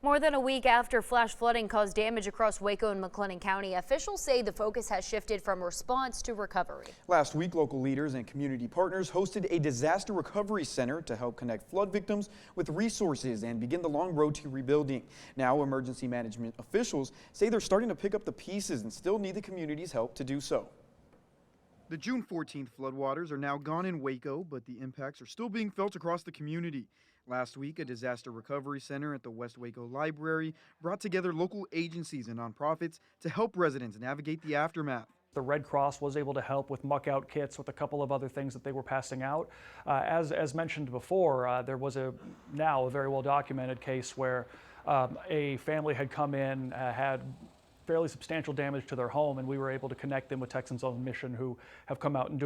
More than a week after flash flooding caused damage across Waco and McLennan County, officials say the focus has shifted from response to recovery. Last week, local leaders and community partners hosted a disaster recovery center to help connect flood victims with resources and begin the long road to rebuilding. Now, emergency management officials say they're starting to pick up the pieces and still need the community's help to do so. The June 14th floodwaters are now gone in Waco, but the impacts are still being felt across the community. Last week, a disaster recovery center at the West Waco Library brought together local agencies and nonprofits to help residents navigate the aftermath. The Red Cross was able to help with muck-out kits, with a couple of other things that they were passing out. As mentioned before, there was now a very well-documented case where a family had come in, had fairly substantial damage to their home, and we were able to connect them with Texans on Mission, who have come out and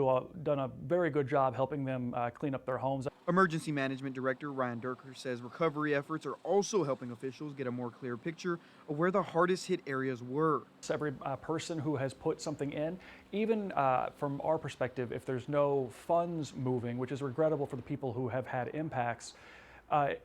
done a very good job helping them clean up their homes. Emergency Management Director Ryan Durker says recovery efforts are also helping officials get a more clear picture of where the hardest hit areas were. Every person who has put something in, even from our perspective, if there's no funds moving, which is regrettable for the people who have had impacts,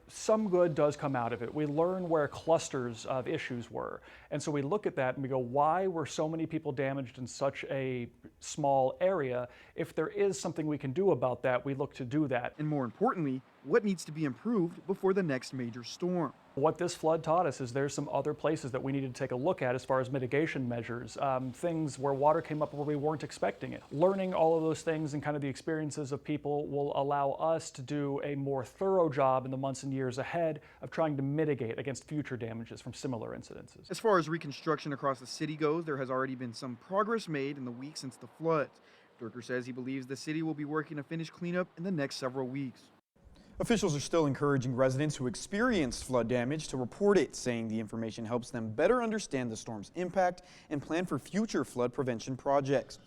some good does come out of it. We learn where clusters of issues were. And so we look at that and we go, why were so many people damaged in such a small area? If there is something we can do about that, we look to do that. And more importantly, what needs to be improved before the next major storm? What this flood taught us is there's some other places that we needed to take a look at as far as mitigation measures, things where water came up where we weren't expecting it. Learning all of those things and kind of the experiences of people will allow us to do a more thorough job in the months and years ahead of trying to mitigate against future damages from similar incidences. As far as reconstruction across the city goes, there has already been some progress made in the week since the floods. Durker says he believes the city will be working to finish cleanup in the next several weeks. Officials are still encouraging residents who experienced flood damage to report it, saying the information helps them better understand the storm's impact and plan for future flood prevention projects.